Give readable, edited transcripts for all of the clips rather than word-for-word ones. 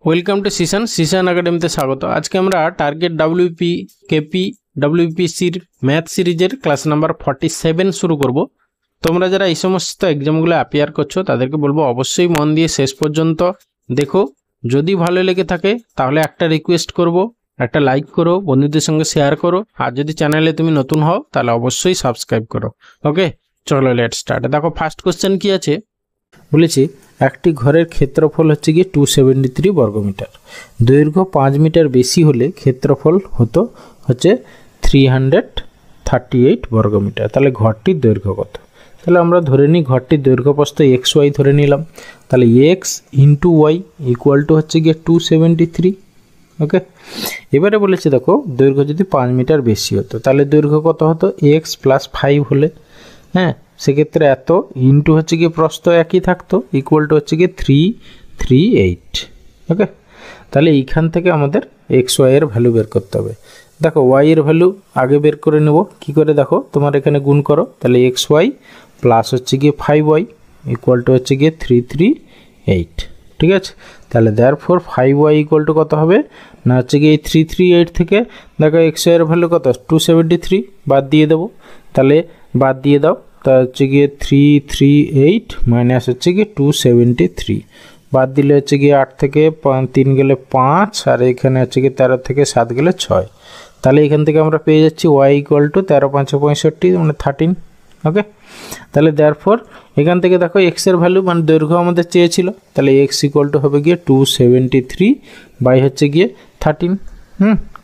Welcome to সিশন একাডেমিতে স্বাগত। আজকে আমরা টার্গেট ডাব্লিউপি কেপি ডাব্লিউপিসির ম্যাথ সিরিজের ক্লাস নাম্বার 47 শুরু করব। তোমরা যারা এই সমস্ত এক্সামগুলো অ্যাপিয়ার করছো তাদেরকে বলবো অবশ্যই মন দিয়ে শেষ পর্যন্ত দেখো। যদি ভালো লেগে থাকে তাহলে একটা রিকোয়েস্ট করব, একটা লাইক করো, বন্ধুদের সঙ্গে শেয়ার করো, আর যদি চ্যানেলে তুমি নতুন হও তাহলে অবশ্যই সাবস্ক্রাইব করো। ওকে, চলো লেট স্টার্ট। দেখো ফার্স্ট কোশ্চেন কি আছে বলেছি, একটি ঘরের ক্ষেত্রফল হচ্ছে গিয়ে 273 বর্গমিটার। দৈর্ঘ্য 5 মিটার বেশি হলে ক্ষেত্রফল হচ্ছে 338 বর্গমিটার। তাহলে ঘরটির দৈর্ঘ্য কত? তাহলে আমরা ধরে নিই ঘরটির দৈর্ঘ্যপ্রস্থ এক্স ওয়াই ধরে নিলাম। তাহলে X into Y equal to হচ্ছে গিয়ে 273। ওকে, এবারে বলেছে দেখো দৈর্ঘ্য যদি 5 মিটার বেশি হতো তাহলে দৈর্ঘ্য কত হতো? এক্স প্লাস 5 হলে, হ্যাঁ সেক্ষেত্রে এত ইন্টু হচ্ছে গিয়ে প্রস্থ একই থাকতো, ইকুয়াল টু হচ্ছে গিয়ে 338। ওকে, তাহলে এইখান থেকে আমাদের এক্স ওয়াই এর ভ্যালু বের করতে হবে। দেখো ওয়াই এর ভ্যালু আগে বের করে নেব। কি করে দেখো, তোমার এখানে গুণ করো। তাহলে এক্স ওয়াই প্লাস হচ্ছে গিয়ে 5y ইকুয়াল টু হচ্ছে গিয়ে 338। ঠিক আছে, তাহলে দেয়ারফর 5y ইকুয়াল টু কত হবে না হচ্ছে গিয়ে 338 থেকে দেখো এক্স ওয়াই এর ভ্যালু কত 273, বাদ দিয়ে দেবো। তাহলে বাদ দিয়ে দাও, তা হচ্ছে গিয়ে 338 মাইনাস হচ্ছে গিয়ে 273, বাদ দিলে হচ্ছে গিয়ে 8 থেকে 3 গেলে 5, আর এখানে হচ্ছে গিয়ে 13 থেকে 7 গেলে 6। তাহলে এখান থেকে আমরা পেয়ে যাচ্ছি ওয়াই ইকুয়াল টু 13 5 65 মানে 13। ওকে, তাহলে দেয়ারফর এখান থেকে দেখো এক্স এর ভ্যালু মানে দৈর্ঘ্য আমাদের চেয়েছিল, তাহলে এক্স ইকুয়াল টু হবে গিয়ে 273 বাই হচ্ছে গিয়ে 13।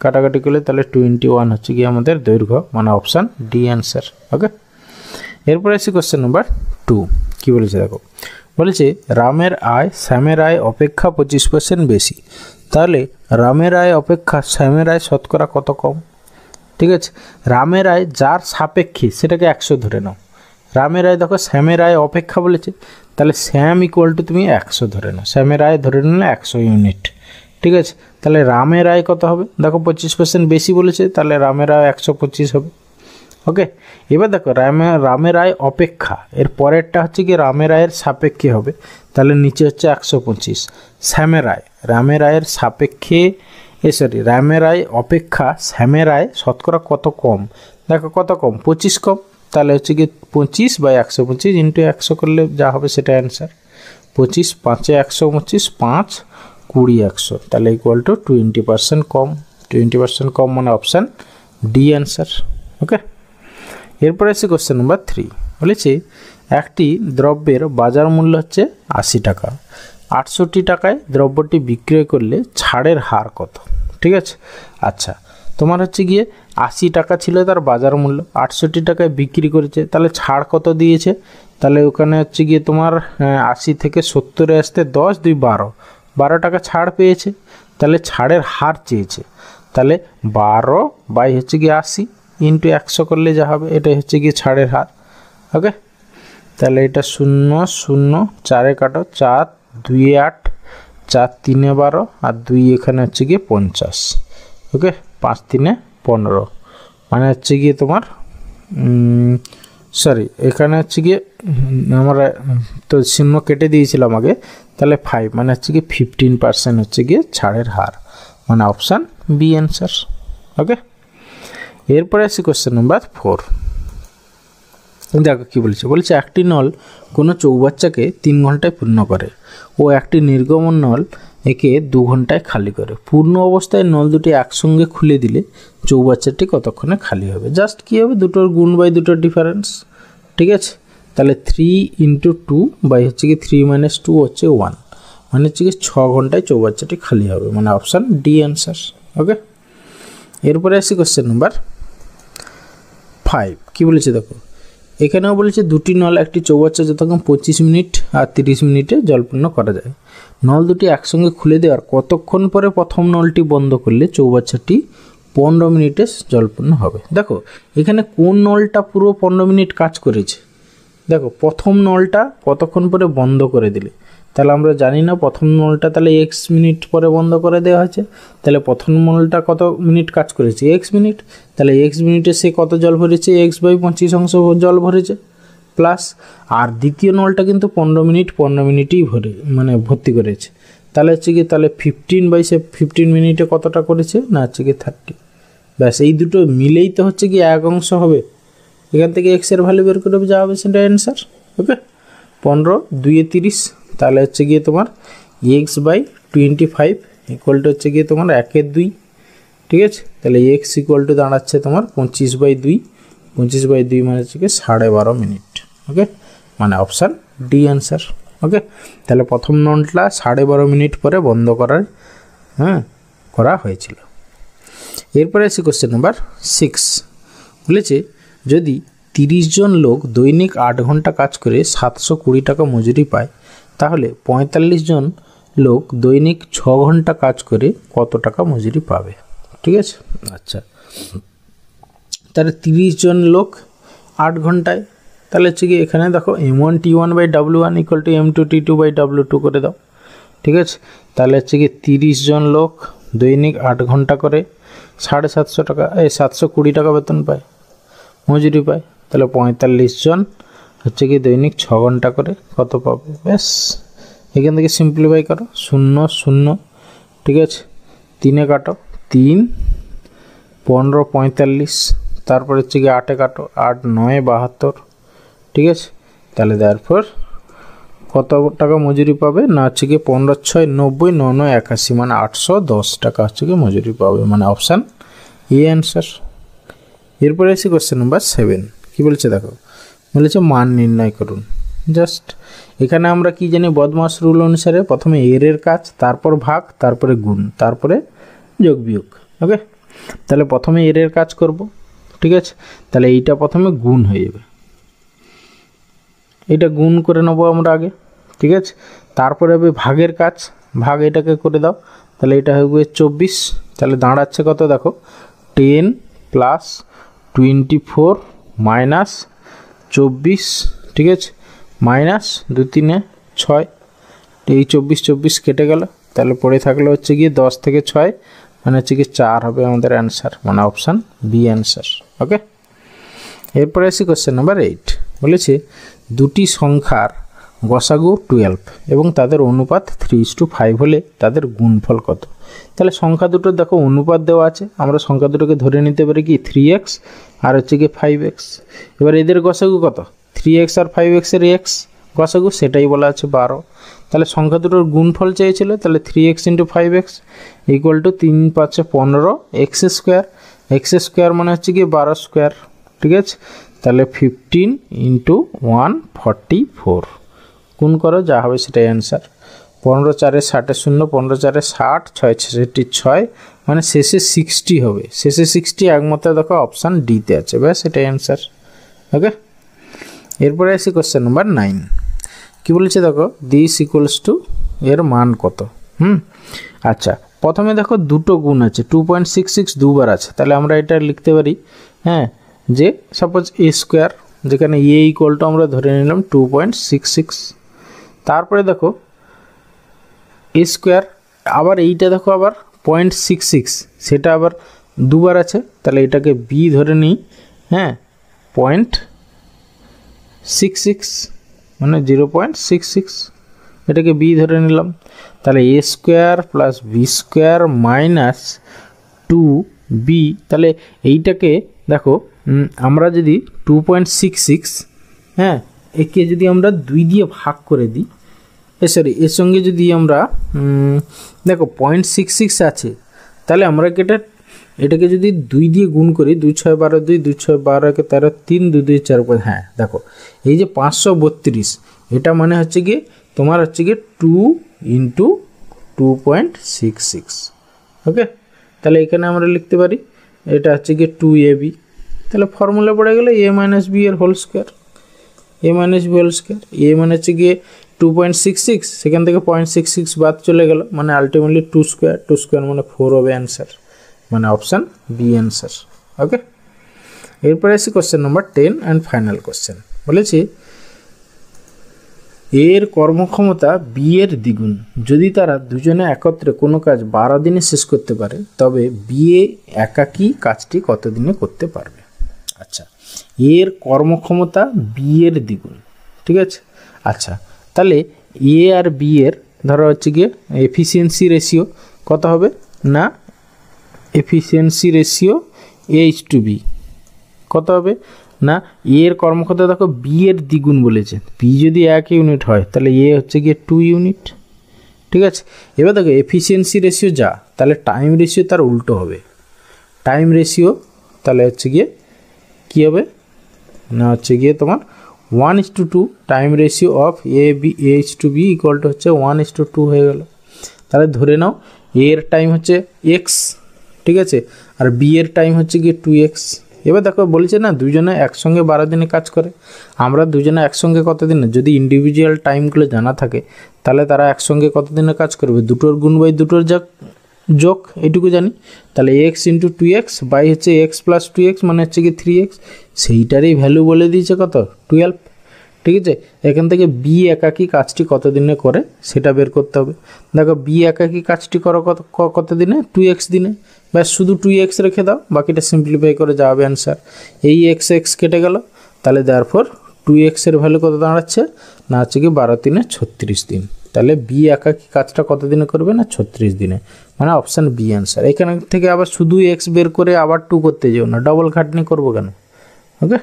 কাটাকাটি করলে তাহলে 21 হচ্ছে গিয়ে আমাদের দৈর্ঘ্য, মানে অপশান ডি অ্যান্সার। ওকে, এরপরে আসি কোশ্চেন নাম্বার 2। কী বলেছে দেখো, বলেছে রামের আয় শ্যামের আয় অপেক্ষা 25% বেশি। তাহলে রামের আয় অপেক্ষা শ্যামের আয় শতকরা কত কম? ঠিক আছে, রামের আয় যার সাপেক্ষে সেটাকে 100 ধরে নাও। রামের আয় দেখো শ্যামের আয় অপেক্ষা বলেছে, তাহলে শ্যাম ইকুয়াল টু তুমি 100 ধরে নাও। শ্যামের আয় ধরে নিলে 100 ইউনিট। ঠিক আছে, তাহলে রামের আয় কত হবে? দেখো 25% বেশি বলেছে, তাহলে রামের আয় 125 হবে। ওকে, এবার দেখো রামের আয় অপেক্ষা, এর পরেরটা হচ্ছে কি রামের আয়ের সাপেক্ষে হবে, তাহলে নিচে হচ্ছে 125। শ্যামের আয় রামের আয়ের সাপেক্ষে রামের আয় অপেক্ষা শ্যামের আয় শতকরা কত কম? দেখো কত কম? 25 কম। তাহলে হচ্ছে কি 25 বাই 125 ইন্টু 100 করলে যা হবে সেটা অ্যান্সার। 25 5 125, 5 20 100, তাহলে ইকুয়াল টু 20% কম। 20% কম মানে অপশান ডি অ্যান্সার। ওকে, এরপরে আছে কোশ্চেন নাম্বার 3। বলেছে একটি দ্রব্যের বাজার মূল্য হচ্ছে 80 টাকা, 68 টাকায় দ্রব্যটি বিক্রয় করলে ছাড়ের হার কত? ঠিক আছে, আচ্ছা তোমার হচ্ছে গিয়ে 80 টাকা ছিল তার বাজার মূল্য, 68 টাকায় বিক্রি করেছে, তাহলে ছাড় কত দিয়েছে? তাহলে ওখানে হচ্ছে গিয়ে তোমার 80 থেকে 70-এ আসতে 10 2 12 টাকা ছাড় পেয়েছে, তাহলে ছাড়ের হার চেয়েছে। তাহলে 12 বাই হচ্ছে গিয়ে 80 ইন্টু 100 করলে যা হবে এটাই হচ্ছে গিয়ে ছাড়ের হার। ওকে, তাহলে এটা 0 0 4-এ কাটো, 4 2 8, 4 3 12, আর 2 এখানে হচ্ছে গিয়ে 50। ওকে, 5 3 15 মানে হচ্ছে গিয়ে তোমার এখানে হচ্ছে গিয়ে আমরা তো 0 কেটে দিয়েছিলাম আগে, তাহলে 5 মানে হচ্ছে গিয়ে 15% হচ্ছে গিয়ে ছাড়ের হার, মানে অপশান বি অ্যান্সার। ওকে, এরপরে আসি কোশ্চেন নাম্বার 4। দেখো কী বলছে একটি নল কোনো চৌবাচ্চাকে 3 ঘন্টায় পূর্ণ করে ও একটি নির্গমন নল একে 2 ঘন্টায় খালি করে। পূর্ণ অবস্থায় নল দুটি একসঙ্গে খুলে দিলে চৌবাচ্চাটি কতক্ষণে খালি হবে? জাস্ট কী হবে, দুটোর গুণ বাই দুটোর ডিফারেন্স। ঠিক আছে, তাহলে 3 ইন্টু 2 বাই হচ্ছে কি 3 - 2 হচ্ছে 1, মানে হচ্ছে কি 6 ঘন্টায় চৌবাচ্চাটি খালি হবে, মানে অপশান ডি অ্যান্সার। ওকে, এরপরে আসি কোশ্চেন নাম্বার 5। কী বলেছে দেখো, এখানেও বলেছে দুটি নল একটি চৌবাচ্চা যতক্ষণ 25 মিনিট আর 30 মিনিটে জলপূর্ণ করা যায়। নল দুটি একসঙ্গে খুলে দেওয়ার কতক্ষণ পরে প্রথম নলটি বন্ধ করলে চৌবাচ্চাটি 15 মিনিটে জলপূর্ণ হবে? দেখো এখানে কোন নলটা পুরো 15 মিনিট কাজ করেছে, দেখো প্রথম নলটা কতক্ষণ পরে বন্ধ করে দিলে, তাহলে আমরা জানি না প্রথম নলটা, তাহলে এক্স মিনিট পরে বন্ধ করে দেওয়া হয়েছে, তাহলে প্রথম নলটা কত মিনিট কাজ করেছে? এক্স মিনিট, তাহলে এক্স মিনিটে সে কত জল ভরেছে? এক্স বাই 25 অংশ জল ভরেছে প্লাস, আর দ্বিতীয় নলটা কিন্তু 15 মিনিটই ভর্তি করেছে, তাহলে হচ্ছে কি তাহলে 15 মিনিটে কতটা করেছে না হচ্ছে কি 30। ব্যাস এই দুটো মিলেই তো হচ্ছে কি এক অংশ হবে। এখান থেকে এক্স এর ভ্যালু বের করে যা হবে সেটা অ্যান্সার। ওকে 15 2 30, তাহলে হচ্ছে গিয়ে তোমার x/25 ইকুয়াল টু হচ্ছে গিয়ে তোমার 1/2। ঠিক আছে, তাহলে এক্স ইকুয়াল টু দাঁড়াচ্ছে তোমার 25/2। 25/2 মানে হচ্ছে কি 12.5 মিনিট। ওকে, মানে অপশান ডি অ্যান্সার। ওকে, তাহলে প্রথম ননটা 12.5 মিনিট পরে বন্ধ করা হয়েছিল। এরপরে আসি কোশ্চেন নাম্বার 6। বলেছে যদি 30 জন লোক দৈনিক 8 ঘন্টা কাজ করে 720 টাকা মজুরি পায়, তাহলে 45 জন লোক দৈনিক 6 ঘন্টা কাজ করে কত টাকা মজুরি পাবে? ঠিক আছে, আচ্ছা তাহলে 30 জন লোক 8 ঘন্টায়, তাহলে হচ্ছে কি এখানে দেখো M1T1/W1 ইকুয়াল টু M2T2/W2 করে দাও। ঠিক আছে, তাহলে হচ্ছে কি 30 জন লোক দৈনিক 8 ঘন্টা করে 750 টাকা 720 টাকা বেতন পায়, মজুরি পায়। তাহলে 45 জন হচ্ছে কি দৈনিক 6 ঘন্টা করে কত পাবে? ব্যাস এখান থেকে সিম্পলিফাই করো, 0 0। ঠিক আছে, 3 কাটো, 3 15 45, তারপরে হচ্ছে কি 8 কাটো, 8 9 72। ঠিক আছে, তাহলে তারপর কত টাকা মজুরি পাবে না হচ্ছে কি 15 6 90 9 9 81, মানে 810 টাকা হচ্ছে কি মজুরি পাবে, মানে অপশান এ অ্যান্সার। এরপরে আসি কোশ্চেন নাম্বার 7। কী বলেছে দেখো, বলেছে মান নির্ণয় করুন। জাস্ট এখানে আমরা কি জানি, বদমাস রুল অনুসারে প্রথমে এর কাজ, তারপর ভাগ, তারপরে গুণ, তারপরে যোগ বিয়োগ। ওকে, তাহলে প্রথমে এর কাজ করব। ঠিক আছে, তাহলে এইটা প্রথমে গুণ হয়ে যাবে, এটা গুণ করে নেবো আমরা আগে। ঠিক আছে, তারপরে হবে ভাগের কাজ, ভাগ এটাকে করে দাও, তাহলে এটা হবে 24। তাহলে দাঁড়াচ্ছে কত দেখো, 10 প্লাস 24 মাইনাস 24। ঠিক আছে, মাইনাস 2 3 6, এই 24 কেটে গেল, তাহলে পড়ে থাকলে হচ্ছে গিয়ে 10 থেকে 6 মানে হচ্ছে কি 4 হবে আমাদের অ্যান্সার, মানে অপশান বি অ্যান্সার। ওকে, এরপরে আসি কোশ্চেন নাম্বার 8। বলেছে দুটি সংখ্যার গসাগু 12 এবং তাদের অনুপাত 3:5 হলে তাদের গুণফল কত? তাহলে সংখ্যা দুটো দেখো অনুপাত দেওয়া আছে, আমরা সংখ্যা দুটোকে ধরে নিতে পারি কি 3x আর হচ্ছে কি 5x। এবার এদের গসাগু কত? 3x আর 5x এর এক্স গসাগু, সেটাই বলা আছে 12। তাহলে সংখ্যা দুটোর গুণফল চেয়েছিল, তাহলে 3x × 5x equal to 3 5 15 x square. X square মানে হচ্ছে কি 12 স্কোয়ার। ঠিক আছে, তাহলে 15 × 1 44 গুণ করো, যা হবে সেটাই অ্যান্সার। 15 4 60 0, 15 4 60, 6 66 6, মানে শেষে 60 হবে, শেষে 60 একমাত্র দেখো অপশান ডিতে আছে, ব্যাস এটাই অ্যান্সার। ওকে, এরপরে আসি কোশ্চেন নাম্বার 9। কী বলেছে দেখো, দিস ইকুয়ালস টু এর মান কত? আচ্ছা প্রথমে দেখো দুটো গুণ আছে, 2.66 দুবার আছে, তাহলে আমরা এটা লিখতে পারি যে সাপোজ এ স্কোয়ার, যেখানে এ ইকুয়াল টু আমরা ধরে নিলাম 2.66। তারপরে দেখো এ স্কোয়ার, আবার এইটা দেখো আবার 0.66, সেটা আবার দুবার আছে, তাহলে এটাকে বি ধরে নিই। 0.66 মানে 0.66, এটাকে বি ধরে নিলাম। তাহলে A square plus B square minus 2b, তাহলে এইটাকে দেখো আমরা যদি 2.66 একে যদি আমরা 2 দিয়ে ভাগ করে দিই, এর সঙ্গে যদি আমরা দেখো 0.66 আছে, তাহলে আমরা এটাকে যদি 2 দিয়ে গুণ করি, 2 6 12 2, 2 6 12 কে 13 3, 2 2 4 5, দেখো এই যে 532, এটা মানে হচ্ছে গিয়ে তোমার হচ্ছে গিয়ে 2 × 2.66। ওকে, তাহলে এখানে আমরা লিখতে পারি এটা হচ্ছে গিয়ে 2ab, তাহলে ফর্মুলা পড়ে গেলে a - b এর whole square, a - b whole square. a মানে হচ্ছে গিয়ে 2.66, সেখান থেকে 0.66 বাদ চলে গেল, মানে আলটিমেটলি 2 স্কোয়ার, 2 স্কোয়ার মানে 4 হবে অ্যান্সার, মানে অপশান বি অ্যান্সার। ওকে, এরপরে আসি question number 10 and final question. বলেছি এর কর্মক্ষমতা বি এর দ্বিগুণ, যদি তারা দুজনে একত্রে কোনো কাজ 12 দিনে শেষ করতে পারে, তবে বি একাকী কাজটি কত দিনে করতে পারবে? আচ্ছা, এর কর্মক্ষমতা বি এর দ্বিগুণ। ঠিক আছে, আচ্ছা তাহলে এ আর বি এর ধরো হচ্ছে গিয়ে এফিসিয়েন্সি রেশিও কত হবে না, এফিসিয়েন্সি রেশিও A/B কত হবে না, এর কর্মক্ষমতা দেখো বি এর দ্বিগুণ বলেছে, বি যদি 1 ইউনিট হয় তাহলে এ হচ্ছে গিয়ে 2 ইউনিট, ঠিক আছে। এবার দেখো এফিসিয়েন্সি রেশিও যা, তাহলে টাইম রেশিও তার উল্টো হবে, টাইম রেশিও তাহলে হচ্ছে গিয়ে কী হবে না, হচ্ছে গিয়ে তোমার 1:2 time ratio of A/B equal to হচ্ছে 1:2 হয়ে গেল। তাহলে ধরে নাও এর টাইম হচ্ছে x, ঠিক আছে, আর বি এর টাইম হচ্ছে গিয়ে 2x। এবার দেখো বলেছে না দুজনে একসঙ্গে 12 দিনে কাজ করে, আমরা দুজনে একসঙ্গে কত দিনে, যদি ইন্ডিভিজুয়াল টাইমগুলো জানা থাকে তাহলে তারা একসঙ্গে কত দিনে কাজ করবে, দুটোর গুণ বাই দুটোর যোগ এইটুকু জানি। তাহলে x × 2x বাই হচ্ছে x + 2x মানে হচ্ছে কি 3x, সেইটারই ভ্যালু বলে দিয়েছে কত 12, ঠিক আছে। এখান থেকে বি একাকি কাজটি কত দিনে করে সেটা বের করতে হবে। দেখো বি একাকি কাজটি করো কত দিনে, 2x দিনে, ব্যাস শুধু 2x রেখে দাও, বাকিটা সিম্পলিফাই করে যাবে অ্যান্সার। এই x কেটে গেল, তাহলে দেয়ারফর 2x এর ভ্যালু কত দাঁড়াচ্ছে না, হচ্ছে কি 12 × 3 = 36 দিন। তাহলে বি একাকি কাজটা কত দিনে করবে না 36 দিনে, মানে অপশান বি অ্যান্সার। এখান থেকে আবার শুধু x বের করে আবার 2 করতে যেও না, ডবল খাটনি করবো কেন, ওকে।